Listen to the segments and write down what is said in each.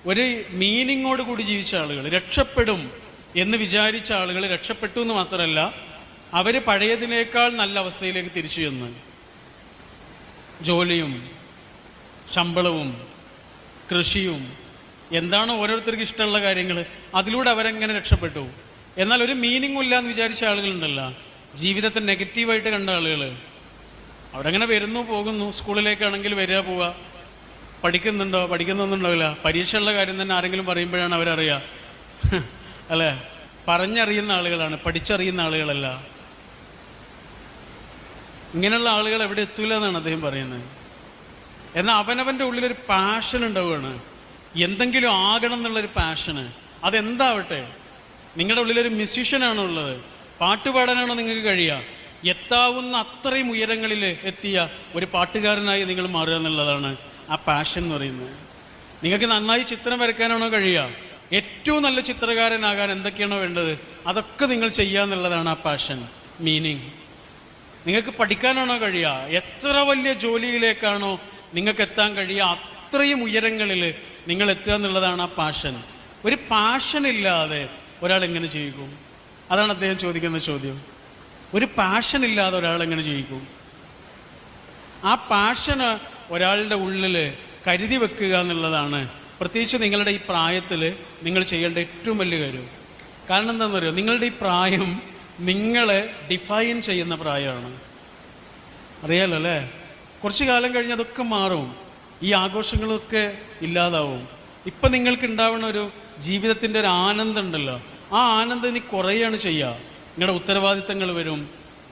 ഒരു മീനിങ്ങോട് കൂടി ജീവിച്ച ആളുകൾ, രക്ഷപ്പെടും എന്ന് വിചാരിച്ച ആളുകൾ രക്ഷപ്പെട്ടു എന്ന് മാത്രമല്ല, അവർ പഴയതിനേക്കാൾ നല്ല അവസ്ഥയിലേക്ക് തിരിച്ചു ചെന്ന് ജോലിയും ശമ്പളവും കൃഷിയും എന്താണോ ഓരോരുത്തർക്ക് ഇഷ്ടമുള്ള കാര്യങ്ങൾ, അതിലൂടെ അവരെങ്ങനെ രക്ഷപ്പെട്ടു. എന്നാൽ ഒരു മീനിങ്ങും ഇല്ല എന്ന് വിചാരിച്ച ആളുകളുണ്ടല്ലോ, ജീവിതത്തെ നെഗറ്റീവായിട്ട് കണ്ട ആളുകൾ, അവരങ്ങനെ വരുന്നു പോകുന്നു, സ്കൂളിലേക്കാണെങ്കിൽ വരിക പോവുക, പഠിക്കുന്നൊന്നുണ്ടാവില്ല. പരീക്ഷയുള്ള കാര്യം തന്നെ ആരെങ്കിലും പറയുമ്പോഴാണ് അവരറിയുക, അല്ലേ? പറഞ്ഞറിയുന്ന ആളുകളാണ്, പഠിച്ചറിയുന്ന ആളുകളല്ല. ഇങ്ങനെയുള്ള ആളുകൾ എവിടെ എത്തൂല എന്നാണ് അദ്ദേഹം പറയുന്നത്. എന്നാൽ അവനവൻ്റെ ഉള്ളിലൊരു പാഷൻ ഉണ്ടാവുകയാണ്, എന്തെങ്കിലും ആകണം എന്നുള്ളൊരു പാഷന്. അതെന്താവട്ടെ, നിങ്ങളുടെ ഉള്ളിലൊരു മ്യൂസിഷ്യനാണോ ഉള്ളത്, പാട്ട് പാടാനാണോ നിങ്ങൾക്ക് കഴിയുക, എത്താവുന്ന അത്രയും ഉയരങ്ങളിൽ എത്തിയ ഒരു പാട്ടുകാരനായി നിങ്ങൾ മാറുക എന്നുള്ളതാണ് ആ പാഷൻ എന്ന് പറയുന്നത്. നിങ്ങൾക്ക് നന്നായി ചിത്രം വരയ്ക്കാനാണോ കഴിയുക, ഏറ്റവും നല്ല ചിത്രകാരനാകാൻ എന്തൊക്കെയാണോ വേണ്ടത് അതൊക്കെ നിങ്ങൾ ചെയ്യുക എന്നുള്ളതാണ് ആ പാഷൻ, മീനിങ്. നിങ്ങൾക്ക് പഠിക്കാനാണോ കഴിയുക, എത്ര വലിയ ജോലിയിലേക്കാണോ നിങ്ങൾക്ക് എത്താൻ കഴിയുക അത്രയും ഉയരങ്ങളിൽ നിങ്ങൾ എത്തുക എന്നുള്ളതാണ് ആ പാഷൻ. ഒരു പാഷൻ ഇല്ലാതെ ഒരാൾ എങ്ങനെ ജീവിക്കും? അതാണ് അദ്ദേഹം ചോദിക്കുന്ന ചോദ്യം. ഒരു പാഷൻ ഇല്ലാതെ ഒരാൾ എങ്ങനെ ജീവിക്കും? ആ പാഷന് ഒരാളുടെ ഉള്ളിൽ കരുതി വെക്കുക എന്നുള്ളതാണ് പ്രത്യേകിച്ച് നിങ്ങളുടെ ഈ പ്രായത്തിൽ നിങ്ങൾ ചെയ്യേണ്ട ഏറ്റവും വലിയ കാര്യം. കാരണം എന്താണെന്ന് പറയുക, നിങ്ങളുടെ ഈ പ്രായം നിങ്ങളെ ഡിഫൈൻ ചെയ്യുന്ന പ്രായമാണ്. അറിയാലോ അല്ലേ? കുറച്ച് കാലം കഴിഞ്ഞ് അതൊക്കെ മാറും, ഈ ആഘോഷങ്ങളൊക്കെ ഇല്ലാതാവും. ഇപ്പം നിങ്ങൾക്ക് ഉണ്ടാവുന്ന ഒരു ജീവിതത്തിൻ്റെ ഒരു ആനന്ദം ഉണ്ടല്ലോ, ആ ആനന്ദം ഇനി കുറയാണ് ചെയ്യുക. നിങ്ങളുടെ ഉത്തരവാദിത്തങ്ങൾ വരും.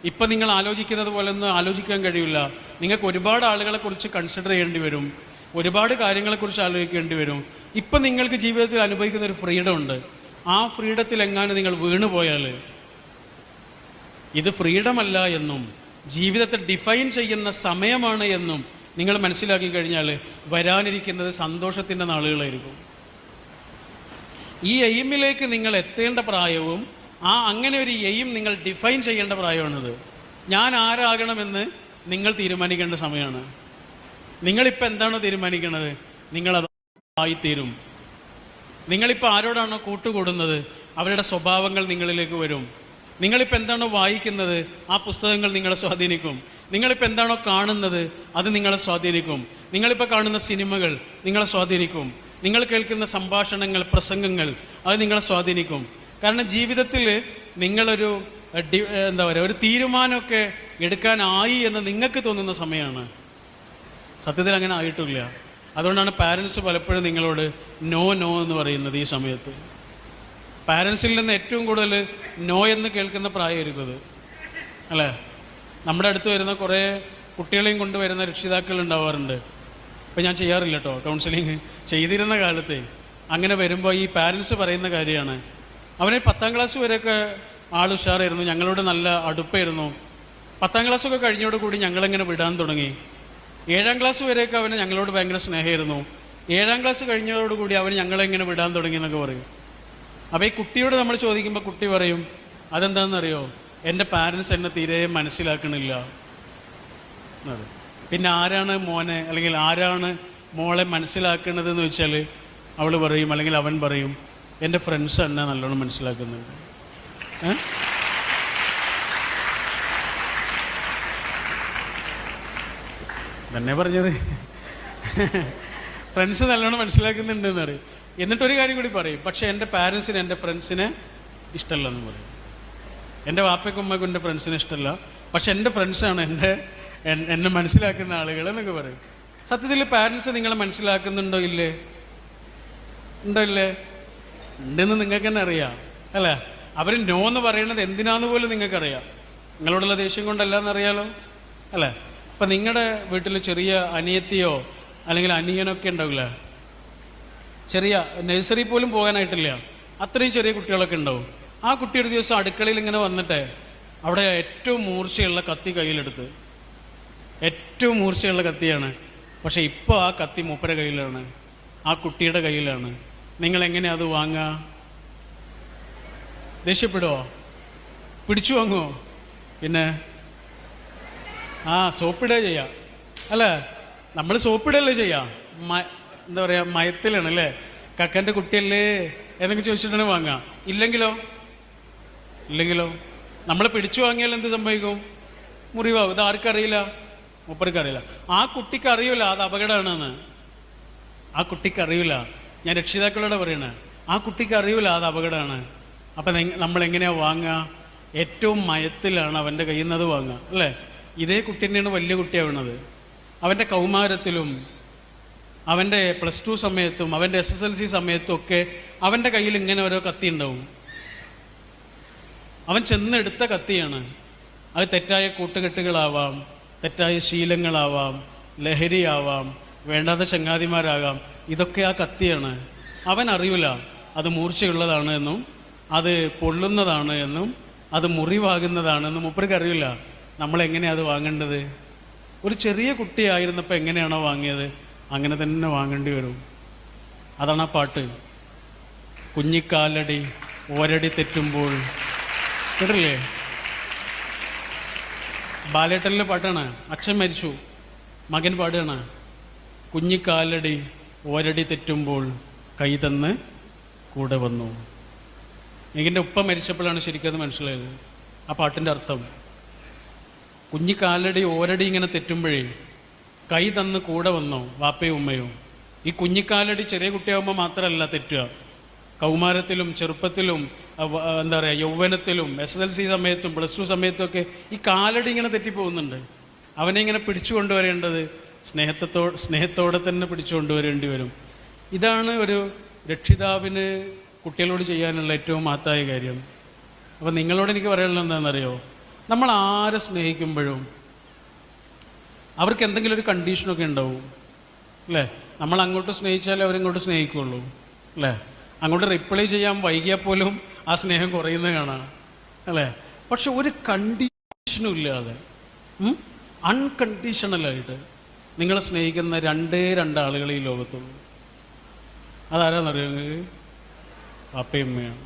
ഇപ്പം നിങ്ങൾ ആലോചിക്കുന്നത് പോലെ ഒന്നും ആലോചിക്കാൻ കഴിയില്ല. നിങ്ങൾക്ക് ഒരുപാട് ആളുകളെക്കുറിച്ച് കൺസിഡർ ചെയ്യേണ്ടി വരും, ഒരുപാട് കാര്യങ്ങളെക്കുറിച്ച് ആലോചിക്കേണ്ടി വരും. ഇപ്പം നിങ്ങൾക്ക് ജീവിതത്തിൽ അനുഭവിക്കുന്ന ഒരു ഫ്രീഡം ഉണ്ട്. ആ ഫ്രീഡത്തിൽ എങ്ങാനും നിങ്ങൾ വീണുപോയാൽ ഇത് ഫ്രീഡമല്ല എന്നും ജീവിതത്തെ ഡിഫൈൻ ചെയ്യുന്ന സമയമാണ് എന്നും നിങ്ങൾ മനസ്സിലാക്കി കഴിഞ്ഞാൽ വരാനിരിക്കുന്നത് സന്തോഷത്തിൻ്റെ നാളുകളായിരിക്കും. ഈ എയിമിലേക്ക് നിങ്ങൾ എത്തേണ്ട പ്രായവും അങ്ങനെ ഒരു എയിം നിങ്ങൾ ഡിഫൈൻ ചെയ്യേണ്ട പ്രായമാണിത്. ഞാൻ ആരാകണമെന്ന് നിങ്ങൾ തീരുമാനിക്കേണ്ട സമയമാണ്. നിങ്ങളിപ്പോൾ എന്താണോ തീരുമാനിക്കുന്നത് നിങ്ങളത് ആയിത്തീരും. നിങ്ങളിപ്പോൾ ആരോടാണോ കൂട്ടുകൂടുന്നത് അവരുടെ സ്വഭാവങ്ങൾ നിങ്ങളിലേക്ക് വരും. നിങ്ങളിപ്പോൾ എന്താണോ വായിക്കുന്നത് ആ പുസ്തകങ്ങൾ നിങ്ങളെ സ്വാധീനിക്കും. നിങ്ങളിപ്പോൾ എന്താണോ കാണുന്നത് അത് നിങ്ങളെ സ്വാധീനിക്കും. നിങ്ങളിപ്പോൾ കാണുന്ന സിനിമകൾ നിങ്ങളെ സ്വാധീനിക്കും. നിങ്ങൾ കേൾക്കുന്ന സംഭാഷണങ്ങൾ, പ്രസംഗങ്ങൾ അത് നിങ്ങളെ സ്വാധീനിക്കും. കാരണം ജീവിതത്തിൽ നിങ്ങളൊരു എന്താ പറയുക, ഒരു തീരുമാനമൊക്കെ എടുക്കാനായി എന്ന് നിങ്ങൾക്ക് തോന്നുന്ന സമയമാണ്. സത്യത്തിൽ അങ്ങനെ ആയിട്ടില്ല. അതുകൊണ്ടാണ് പാരൻസ് പലപ്പോഴും നിങ്ങളോട് നോ നോ എന്ന് പറയുന്നത്. ഈ സമയത്ത് പാരൻസിൽ നിന്ന് ഏറ്റവും കൂടുതൽ നോ എന്ന് കേൾക്കുന്ന പ്രായമായിരിക്കും അത്, അല്ലേ? നമ്മുടെ അടുത്ത് വരുന്ന കുറേ കുട്ടികളെയും കൊണ്ടുവരുന്ന രക്ഷിതാക്കൾ ഉണ്ടാവാറുണ്ട്. ഇപ്പം ഞാൻ ചെയ്യാറില്ല കേട്ടോ, കൗൺസിലിങ് ചെയ്തിരുന്ന കാലത്ത് അങ്ങനെ വരുമ്പോൾ ഈ പാരൻസ് പറയുന്ന കാര്യമാണ്, അവന് 10ാം ക്ലാസ് വരെയൊക്കെ ആൾ ഉഷാറായിരുന്നു, ഞങ്ങളോട് നല്ല അടുപ്പായിരുന്നു. 10ാം ക്ലാസ്സൊക്കെ കഴിഞ്ഞോടുകൂടി ഞങ്ങളെങ്ങനെ വിടാൻ തുടങ്ങി. 7ാം ക്ലാസ് വരെയൊക്കെ അവന് ഞങ്ങളോട് ഭയങ്കര സ്നേഹമായിരുന്നു. 7ാം ക്ലാസ് കഴിഞ്ഞതോടുകൂടി അവന് ഞങ്ങളെങ്ങനെ വിടാൻ തുടങ്ങി എന്നൊക്കെ പറയും. അപ്പോൾ ഈ കുട്ടിയോട് നമ്മൾ ചോദിക്കുമ്പോൾ കുട്ടി പറയും, അതെന്താണെന്നറിയോ, എൻ്റെ പാരൻസ് എന്നെ തീരെ മനസ്സിലാക്കണില്ല. പിന്നെ ആരാണ് മോനെ അല്ലെങ്കിൽ ആരാണ് മോളെ മനസ്സിലാക്കുന്നത് വെച്ചാൽ അവൾ പറയും, അല്ലെങ്കിൽ അവൻ പറയും, എൻ്റെ ഫ്രണ്ട്സ് എന്നെ നല്ലോണം മനസ്സിലാക്കുന്നുണ്ട്. തന്നെ പറഞ്ഞത് ഫ്രണ്ട്സ് നല്ലോണം മനസ്സിലാക്കുന്നുണ്ടെന്ന് പറയും. എന്നിട്ടൊരു കാര്യം കൂടി പറയും, പക്ഷേ എൻ്റെ പാരൻസിന് എൻ്റെ ഫ്രണ്ട്സിനെ ഇഷ്ടമല്ലെന്ന് പറയും. എൻ്റെ വാപ്പയ്ക്കും ഉമ്മയ്ക്കും എൻ്റെ ഫ്രണ്ട്സിനെ ഇഷ്ടമല്ല, പക്ഷെ എൻ്റെ ഫ്രണ്ട്സാണ് എന്നെ മനസ്സിലാക്കുന്ന ആളുകൾ എന്നൊക്കെ പറയും. സത്യത്തിൽ പാരൻസ് നിങ്ങളെ മനസ്സിലാക്കുന്നുണ്ടോ ഇല്ലേ? ഉണ്ടോ ഇല്ലേ? ഉണ്ടെന്ന് നിങ്ങൾക്ക് തന്നെ അറിയാം, അല്ലേ? അവർ നോ എന്ന് പറയുന്നത് എന്തിനാന്ന് പോലും നിങ്ങൾക്കറിയാം. നിങ്ങളോടുള്ള ദേഷ്യം കൊണ്ടല്ല എന്നറിയാലോ, അല്ലേ? ഇപ്പം നിങ്ങളുടെ വീട്ടിൽ ചെറിയ അനിയത്തിയോ അല്ലെങ്കിൽ അനിയനൊക്കെ ഉണ്ടാവില്ല, ചെറിയ നഴ്സറി പോലും പോകാനായിട്ടില്ല, അത്രയും ചെറിയ കുട്ടികളൊക്കെ ഉണ്ടാവും. ആ കുട്ടി ഒരു ദിവസം അടുക്കളയിൽ ഇങ്ങനെ വന്നിട്ട് അവിടെ ഏറ്റവും മൂർച്ചയുള്ള കത്തി കയ്യിലെടുത്ത്, ഏറ്റവും മൂർച്ചയുള്ള കത്തിയാണ്, പക്ഷെ ഇപ്പോൾ ആ കത്തി മൂപ്പര കയ്യിലാണ്, ആ കുട്ടിയുടെ കയ്യിലാണ്. നിങ്ങളെങ്ങനെ അത് വാങ്ങുക? ദേഷ്യപ്പെടുമോ? പിടിച്ചു വാങ്ങുമോ? പിന്നെ സോപ്പിടുക ചെയ്യാം, അല്ലേ? നമ്മൾ സോപ്പിടുകയല്ലേ ചെയ്യാം, എന്താ പറയുക, മയത്തിലാണ്, അല്ലേ? കക്കൻ്റെ കുട്ടിയല്ലേ എന്നൊക്കെ ചോദിച്ചിട്ടാണ് വാങ്ങാം. ഇല്ലെങ്കിലോ നമ്മൾ പിടിച്ചു വാങ്ങിയാൽ എന്ത് സംഭവിക്കും? മുറിവാകും. ഇത് ആർക്കറിയില്ല? മൂപ്പർക്ക് അറിയില്ല. ആ കുട്ടിക്ക് അറിയില്ല അത് അപകടമാണെന്ന്. ആ കുട്ടിക്ക് അറിയില്ല. ഞാൻ രക്ഷിതാക്കളോട് പറയണേ, ആ കുട്ടിക്ക് അറിയില്ല അത് അപകടമാണ്. അപ്പം നമ്മൾ എങ്ങനെയാണ് വാങ്ങുക? ഏറ്റവും മയത്തിലാണ് അവൻ്റെ കയ്യിൽ നിന്നത് വാങ്ങുക, അല്ലേ? ഇതേ കുട്ടി തന്നെയാണ് വലിയ കുട്ടിയാവുന്നത്. അവൻ്റെ കൗമാരത്തിലും അവൻ്റെ +2 സമയത്തും അവൻ്റെ SSLC സമയത്തും ഒക്കെ അവൻ്റെ കയ്യിൽ ഇങ്ങനെ ഓരോ കത്തി ഉണ്ടാവും. അവൻ ചെന്നെടുത്ത കത്തിയാണ്. അത് തെറ്റായ കൂട്ടുകെട്ടുകളാവാം, തെറ്റായ ശീലങ്ങളാവാം, ലഹരിയാവാം, വേണ്ടാത്ത ചങ്ങാതിമാരാകാം. ഇതൊക്കെ ആ കത്തിയാണ്. അവൻ അറിയില്ല അത് മൂർച്ചയുള്ളതാണ് എന്നും അത് പൊള്ളുന്നതാണ് എന്നും അത് മുറിവാകുന്നതാണെന്നും മൂപ്പർക്ക് അറിയില്ല. നമ്മളെങ്ങനെയാണ് അത് വാങ്ങേണ്ടത്? ഒരു ചെറിയ കുട്ടിയായിരുന്നപ്പോൾ എങ്ങനെയാണോ വാങ്ങിയത് അങ്ങനെ തന്നെ വാങ്ങേണ്ടി വരും. അതാണ് ആ പാട്ട്. കുഞ്ഞിക്കാലടി ഓരടി തെറ്റുമ്പോൾ, കേട്ടില്ലേ? ബാലേട്ടനിലെ പാട്ടാണ്. അച്ഛൻ മരിച്ചു, മകൻ പാടുകയാണ്, കുഞ്ഞിക്കാലടി ഓരടി തെറ്റുമ്പോൾ കൈ തന്ന് കൂടെ വന്നു. എനിക്കെൻ്റെ ഉപ്പ മരിച്ചപ്പോഴാണ് ശരിക്കും അത് മനസ്സിലായത്, ആ പാട്ടിൻ്റെ അർത്ഥം. കുഞ്ഞിക്കാലടി ഓരടി ഇങ്ങനെ തെറ്റുമ്പോഴേ കൈ തന്ന് കൂടെ വന്നോ വാപ്പയും ഉമ്മയും. ഈ കുഞ്ഞിക്കാലടി ചെറിയ കുട്ടിയാകുമ്പോൾ മാത്രമല്ല തെറ്റുക, കൗമാരത്തിലും ചെറുപ്പത്തിലും എന്താ പറയുക യൗവനത്തിലും SSLC സമയത്തും +2 സമയത്തും ഒക്കെ ഈ കാലടി ഇങ്ങനെ തെറ്റിപ്പോകുന്നുണ്ട്. അവനെ ഇങ്ങനെ പിടിച്ചു കൊണ്ടുവരേണ്ടത് സ്നേഹത്തോടെ തന്നെ പിടിച്ചു കൊണ്ടുവരേണ്ടി വരും. ഇതാണ് ഒരു രക്ഷിതാവിന് കുട്ടികളോട് ചെയ്യാനുള്ള ഏറ്റവും മഹത്തായ കാര്യം. അപ്പം നിങ്ങളോട് എനിക്ക് പറയാനുള്ളത് എന്താണെന്നറിയോ? നമ്മൾ ആരെ സ്നേഹിക്കുമ്പോഴും അവർക്ക് എന്തെങ്കിലും ഒരു കണ്ടീഷനൊക്കെ ഉണ്ടാവും, അല്ലേ? നമ്മൾ അങ്ങോട്ട് സ്നേഹിച്ചാലേ അവരിങ്ങോട്ട് സ്നേഹിക്കുള്ളൂ, അല്ലേ? അങ്ങോട്ട് റിപ്ലൈ ചെയ്യാൻ വൈകിയാൽ പോലും ആ സ്നേഹം കുറയുന്നത് കാണാം, അല്ലേ? പക്ഷെ ഒരു കണ്ടീഷനും ഇല്ലാതെ അൺകണ്ടീഷണലായിട്ട് നിങ്ങളെ സ്നേഹിക്കുന്ന രണ്ട് ആളുകൾ ഈ ലോകത്തുള്ളൂ. അതാരാന്നറിയോ നിങ്ങൾക്ക്? പാപ്പയും അമ്മയാണ്.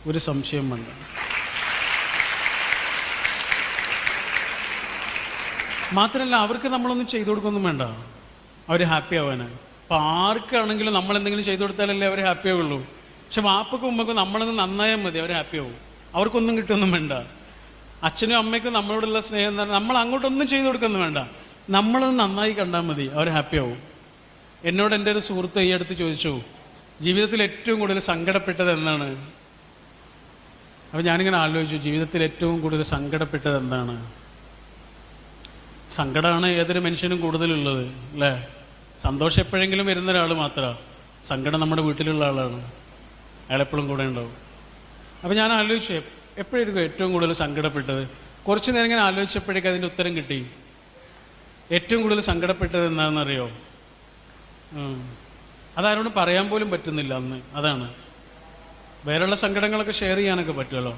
ഒരു സംശയം വേണ്ട. മാത്രമല്ല അവർക്ക് നമ്മളൊന്നും ചെയ്തു കൊടുക്കൊന്നും വേണ്ട, അവർ ഹാപ്പി ആവാനാണ്. അപ്പോൾ ആർക്കാണെങ്കിലും നമ്മളെന്തെങ്കിലും ചെയ്തു കൊടുത്താലല്ലേ അവർ ഹാപ്പി ആവുള്ളൂ. പക്ഷെ വാപ്പക്കും ഉമ്മക്കും നമ്മളൊന്ന് നന്നായാൽ മതി, അവർ ഹാപ്പി ആവും. അവർക്കൊന്നും കിട്ടുമൊന്നും വേണ്ട. അച്ഛനും അമ്മയ്ക്കും നമ്മളോടുള്ള സ്നേഹം എന്ന് പറഞ്ഞാൽ നമ്മൾ അങ്ങോട്ടൊന്നും ചെയ്തു കൊടുക്കൊന്നും വേണ്ട, നമ്മളൊന്ന് നന്നായി കണ്ടാൽ മതി, അവർ ഹാപ്പി ആവും. എന്നോട് എൻ്റെ ഒരു സുഹൃത്ത് ഈ അടുത്ത് ചോദിച്ചു, ജീവിതത്തിൽ ഏറ്റവും കൂടുതൽ സങ്കടപ്പെട്ടത് എന്നാണ്. അപ്പോൾ ഞാനിങ്ങനെ ആലോചിച്ചു, ജീവിതത്തിൽ ഏറ്റവും കൂടുതൽ സങ്കടപ്പെട്ടത് എന്താണ്? സങ്കടമാണ് ഏതൊരു മനുഷ്യനും കൂടുതലുള്ളത്, അല്ലേ? സന്തോഷം എപ്പോഴെങ്കിലും വരുന്ന ഒരാൾ മാത്രമാണ്. സങ്കടം നമ്മുടെ വീട്ടിലുള്ള ആളാണ്, അയാളെപ്പോഴും കൂടെ ഉണ്ടാവും. അപ്പോൾ ഞാൻ ആലോചിച്ചു, എപ്പോഴായിരിക്കും ഏറ്റവും കൂടുതൽ സങ്കടപ്പെട്ടത്? കുറച്ച് നേരം ഇങ്ങനെ ആലോചിച്ചപ്പോഴേക്കും അതിൻ്റെ ഉത്തരം കിട്ടി. ഏറ്റവും കൂടുതൽ സങ്കടപ്പെട്ടത് എന്താണെന്നറിയോ? അതാരോട് പറയാൻ പോലും പറ്റുന്നില്ല അന്ന്. അതാണ്. വേറെയുള്ള സങ്കടങ്ങളൊക്കെ ഷെയർ ചെയ്യാനൊക്കെ പറ്റുമല്ലോ.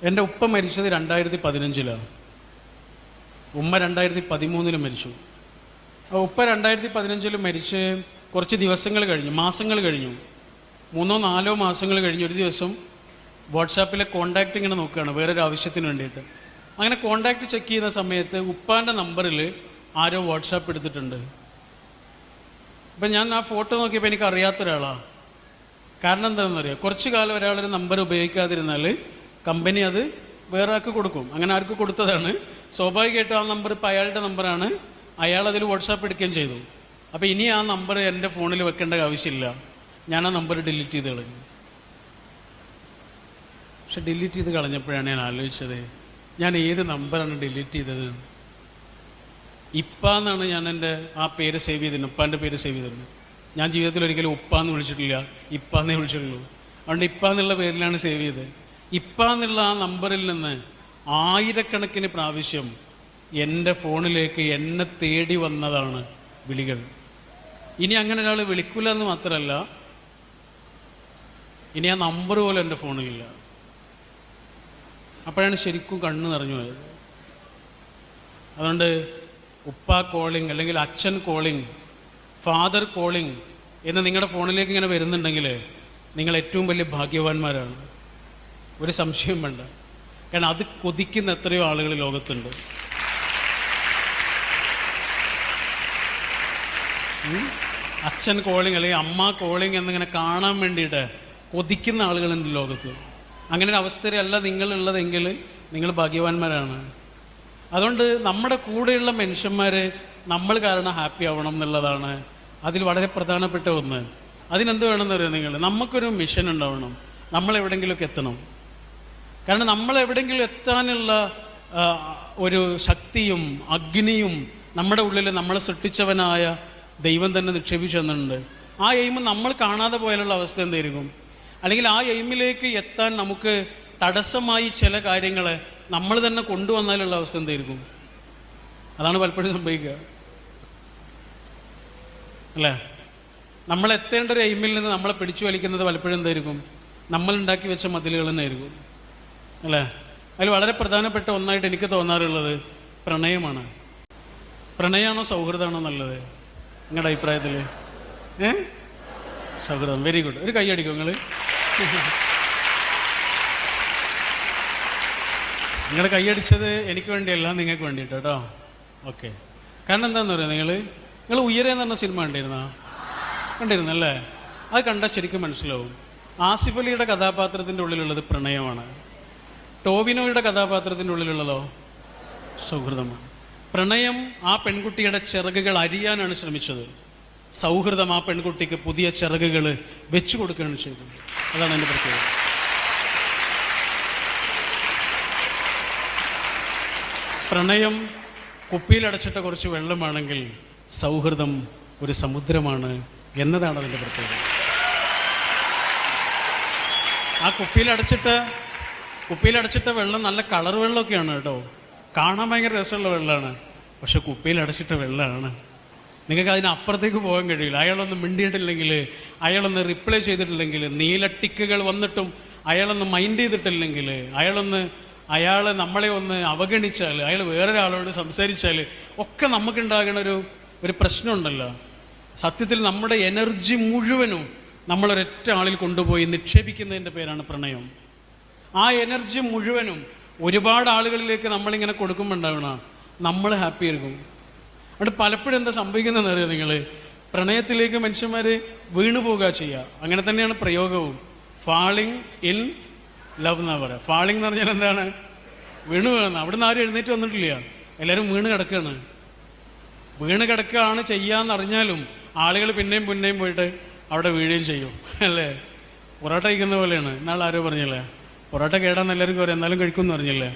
എൻ്റെ ഉപ്പ മരിച്ചത് 2015 ഉമ്മ 2013 മരിച്ചു. ഉപ്പ 2015 മരിച്ച് കുറച്ച് ദിവസങ്ങൾ കഴിഞ്ഞു, മാസങ്ങൾ കഴിഞ്ഞു, 3-4 മാസങ്ങൾ കഴിഞ്ഞു. ഒരു ദിവസം വാട്സാപ്പിലെ കോണ്ടാക്റ്റ് ഇങ്ങനെ നോക്കുകയാണ് വേറൊരു ആവശ്യത്തിന് വേണ്ടിയിട്ട്. അങ്ങനെ കോണ്ടാക്റ്റ് ചെക്ക് ചെയ്യുന്ന സമയത്ത് ഉപ്പാൻ്റെ നമ്പറിൽ ആരോ വാട്സാപ്പ് എടുത്തിട്ടുണ്ട്. അപ്പം ഞാൻ ആ ഫോട്ടോ നോക്കിയപ്പോൾ എനിക്ക് അറിയാത്ത ഒരാളാണ്. കാരണം എന്താണെന്ന് അറിയാം, കുറച്ച് കാലം ഒരാളൊരു നമ്പർ ഉപയോഗിക്കാതിരുന്നാൽ കമ്പനി അത് വേറെ ആൾക്ക് കൊടുക്കും. അങ്ങനെ ആർക്ക് കൊടുത്തതാണ്. സ്വാഭാവികമായിട്ടും ആ നമ്പർ ഇപ്പോൾ അയാളുടെ നമ്പറാണ്, അയാൾ അതിൽ വാട്സാപ്പ് എടുക്കുകയും ചെയ്തു. അപ്പോൾ ഇനി ആ നമ്പർ എൻ്റെ ഫോണിൽ വെക്കേണ്ട ആവശ്യമില്ല, ഞാൻ ആ നമ്പർ ഡിലീറ്റ് ചെയ്ത് കളഞ്ഞു. പക്ഷെ ഡിലീറ്റ് ചെയ്ത് കളഞ്ഞപ്പോഴാണ് ഞാൻ ആലോചിച്ചത്, ഞാൻ ഏത് നമ്പറാണ് ഡിലീറ്റ് ചെയ്തത്? ഇപ്പാന്നാണ് ഞാൻ എൻ്റെ ആ പേര് സേവ് ചെയ്തിരുന്നത്, ഉപ്പാൻ്റെ പേര് സേവ് ചെയ്തിരുന്നത്. ഞാൻ ജീവിതത്തിൽ ഒരിക്കലും ഉപ്പാന്ന് വിളിച്ചിട്ടില്ല, ഇപ്പാന്നേ വിളിച്ചിട്ടുള്ളൂ. അതുകൊണ്ട് ഇപ്പാന്നുള്ള പേരിലാണ് സേവ് ചെയ്തത്. ഇപ്പാന്നുള്ള ആ നമ്പറിൽ നിന്ന് ആയിരക്കണക്കിന് പ്രാവശ്യം എൻ്റെ ഫോണിലേക്ക് എന്നെ തേടി വന്നതാണ് വിളികൾ. ഇനി അങ്ങനെ ഒരാൾ വിളിക്കില്ല എന്ന് മാത്രമല്ല, ഇനി ആ നമ്പർ പോലും എൻ്റെ ഫോണിലില്ല. അപ്പോഴാണ് ശരിക്കും കണ്ണ് നിറഞ്ഞു പോയത്. അതുകൊണ്ട് ഉപ്പ കോളിംഗ് അല്ലെങ്കിൽ അച്ഛൻ കോളിംഗ്, ഫാദർ കോളിംഗ് എന്ന് നിങ്ങളുടെ ഫോണിലേക്ക് ഇങ്ങനെ വരുന്നുണ്ടെങ്കിൽ നിങ്ങൾ ഏറ്റവും വലിയ ഭാഗ്യവാന്മാരാണ്, ഒരു സംശയം വേണ്ട. കാരണം അത് കൊതിക്കുന്ന എത്രയോ ആളുകൾ ലോകത്തുണ്ട്. അച്ഛൻ കോളിങ് അല്ലെങ്കിൽ അമ്മ കോളിങ് എന്നിങ്ങനെ കാണാൻ വേണ്ടിയിട്ട് കൊതിക്കുന്ന ആളുകളുണ്ട് ലോകത്ത്. അങ്ങനെ ഒരു അവസ്ഥയിലല്ല നിങ്ങളുള്ളതെങ്കിൽ നിങ്ങൾ ഭാഗ്യവാന്മാരാണ്. അതുകൊണ്ട് നമ്മുടെ കൂടെയുള്ള മനുഷ്യന്മാർ നമ്മൾ കാരണം ഹാപ്പി ആവണം എന്നുള്ളതാണ് അതിൽ വളരെ പ്രധാനപ്പെട്ട ഒന്ന്. അതിനെന്ത് വേണമെന്ന് അറിയാം നിങ്ങൾ, നമുക്കൊരു മിഷൻ ഉണ്ടാവണം, നമ്മളെവിടെയെങ്കിലുമൊക്കെ എത്തണം. കാരണം നമ്മളെവിടെയെങ്കിലും എത്താനുള്ള ഒരു ശക്തിയും അഗ്നിയും നമ്മുടെ ഉള്ളിൽ നമ്മളെ സൃഷ്ടിച്ചവനായ ദൈവം തന്നെ നിക്ഷേപിച്ചു തന്നിട്ടുണ്ട്. ആ എയിം നമ്മൾ കാണാതെ പോയാലുള്ള അവസ്ഥ എന്തായിരിക്കും? അല്ലെങ്കിൽ ആ എയിമിലേക്ക് എത്താൻ നമുക്ക് തടസ്സമായി ചില കാര്യങ്ങളെ നമ്മൾ തന്നെ കൊണ്ടുവന്നാലുള്ള അവസ്ഥ എന്തായിരിക്കും? അതാണ് പലപ്പോഴും സംഭവിക്കുക, അല്ലേ? നമ്മൾ എത്തേണ്ട ഒരു എയിമിൽ നിന്ന് നമ്മളെ പിടിച്ചു വലിക്കുന്നത് പലപ്പോഴും എന്തായിരിക്കും? നമ്മൾ ഉണ്ടാക്കി വെച്ച മതിലുകൾ തന്നെയായിരിക്കും, അല്ലേ? അതിൽ വളരെ പ്രധാനപ്പെട്ട ഒന്നായിട്ട് എനിക്ക് തോന്നാറുള്ളത് പ്രണയമാണ്. പ്രണയമാണോ സൗഹൃദമാണോ നല്ലത് നിങ്ങളുടെ അഭിപ്രായത്തിൽ? സൗഹൃദം. Very good. ഒരു കൈ അടിക്കും നിങ്ങൾ. നിങ്ങൾ കൈയടിച്ചത് എനിക്ക് വേണ്ടിയല്ല, നിങ്ങൾക്ക് വേണ്ടിയിട്ട് കേട്ടോ. ഓക്കെ. കാരണം എന്താണെന്ന് പറയുക, നിങ്ങൾ ഉയരെ എന്ന് പറഞ്ഞ സിനിമ കണ്ടിരുന്നല്ലേ? അത് കണ്ടാൽ ശരിക്കും മനസ്സിലാവും. ആസിഫ് അലിയുടെ കഥാപാത്രത്തിൻ്റെ ഉള്ളിലുള്ളത് പ്രണയമാണ്. ടോവിനോയുടെ കഥാപാത്രത്തിൻ്റെ ഉള്ളിലുള്ളതോ സൗഹൃദമാണ്. പ്രണയം ആ പെൺകുട്ടിയുടെ ചിറകുകൾ അരിയാനാണ് ശ്രമിച്ചത്. സൗഹൃദം ആ പെൺകുട്ടിക്ക് പുതിയ ചിറകുകൾ വെച്ചു കൊടുക്കുകയാണ് ചെയ്തത്. അതാണ് എൻ്റെ പ്രത്യേകത. പ്രണയം കുപ്പിയിലടച്ചിട്ട കുറച്ച് വെള്ളമാണെങ്കിൽ സൗഹൃദം ഒരു സമുദ്രമാണ് എന്നതാണ് അതിൻ്റെ പ്രത്യേകത. ആ കുപ്പിയിലടച്ചിട്ട വെള്ളം നല്ല കളർ വെള്ളമൊക്കെയാണ് കേട്ടോ, കാണാൻ ഭയങ്കര രസമുള്ള വെള്ളമാണ്. പക്ഷെ കുപ്പിയിലടച്ചിട്ട വെള്ളമാണ്. നിങ്ങൾക്ക് അതിനപ്പുറത്തേക്ക് പോകാൻ കഴിയില്ല. അയാളൊന്ന് മിണ്ടിയിട്ടില്ലെങ്കിൽ, അയാളൊന്ന് റിപ്ലൈ ചെയ്തിട്ടില്ലെങ്കിൽ, നീല ടിക്കുകൾ വന്നിട്ടും അയാളൊന്ന് മൈൻഡ് ചെയ്തിട്ടില്ലെങ്കിൽ, അയാൾ നമ്മളെ ഒന്ന് അവഗണിച്ചാൽ, അയാൾ വേറൊരാളോട് സംസാരിച്ചാൽ ഒക്കെ നമുക്കുണ്ടാകുന്ന ഒരു പ്രശ്നമുണ്ടല്ലോ. സത്യത്തിൽ നമ്മുടെ എനർജി മുഴുവനും നമ്മളൊരൊറ്റ ആളിൽ കൊണ്ടുപോയി നിക്ഷേപിക്കുന്നതിൻ്റെ പേരാണ് പ്രണയം. ആ എനർജി മുഴുവനും ഒരുപാട് ആളുകളിലേക്ക് നമ്മളിങ്ങനെ കൊടുക്കുമ്പോൾ ഉണ്ടാവണ നമ്മൾ ഹാപ്പി ആയിരിക്കും. അതുകൊണ്ട് പലപ്പോഴും എന്താ സംഭവിക്കുന്നതെന്ന് അറിയാം നിങ്ങൾ, പ്രണയത്തിലേക്ക് മനുഷ്യന്മാർ വീണു പോകുക ചെയ്യുക. അങ്ങനെ തന്നെയാണ് പ്രയോഗവും. ഫാളിങ് ഇൻ ലവ് എന്നാ പറയുക. ഫാളിങ് എന്ന് പറഞ്ഞാൽ എന്താണ്? വീണ് വീഴുന്ന. അവിടെ നിന്ന് ആരും എഴുന്നേറ്റ് വന്നിട്ടില്ല, എല്ലാവരും വീണ് കിടക്കുകയാണ്. വീണ് കിടക്കുകയാണ് ചെയ്യാന്നറിഞ്ഞാലും ആളുകൾ പിന്നെയും പോയിട്ട് അവിടെ വീഴുകയും ചെയ്യും, അല്ലേ? പൊറോട്ട കഴിക്കുന്ന പോലെയാണ്. ഇന്നാൾ ആരോ പറഞ്ഞില്ലേ, പൊറോട്ട കേടാന്ന് എല്ലാവർക്കും പറയാം, എന്നാലും കഴിക്കുമെന്ന് പറഞ്ഞില്ലേ?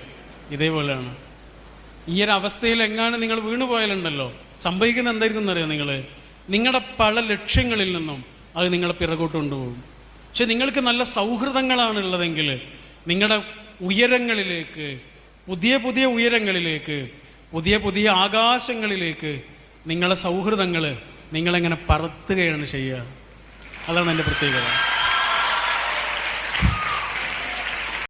ഇതേപോലെയാണ്. ഈ ഒരു അവസ്ഥയിൽ എങ്ങാനും നിങ്ങൾ വീണു പോയാലുണ്ടല്ലോ, സംഭവിക്കുന്നത് എന്തായിരിക്കും എന്നറിയാം നിങ്ങൾ? നിങ്ങളുടെ പല ലക്ഷ്യങ്ങളിൽ നിന്നും അത് നിങ്ങളെ പിറകോട്ട് കൊണ്ടുപോകും. പക്ഷെ നിങ്ങൾക്ക് നല്ല സൗഹൃദങ്ങളാണുള്ളതെങ്കിൽ നിങ്ങളുടെ ഉയരങ്ങളിലേക്ക്, പുതിയ ഉയരങ്ങളിലേക്ക്, പുതിയ ആകാശങ്ങളിലേക്ക് നിങ്ങളെ സൗഹൃദങ്ങൾ നിങ്ങളെങ്ങനെ പറത്തുകയാണ് ചെയ്യുക. അതാണ് എൻ്റെ പ്രത്യേകത.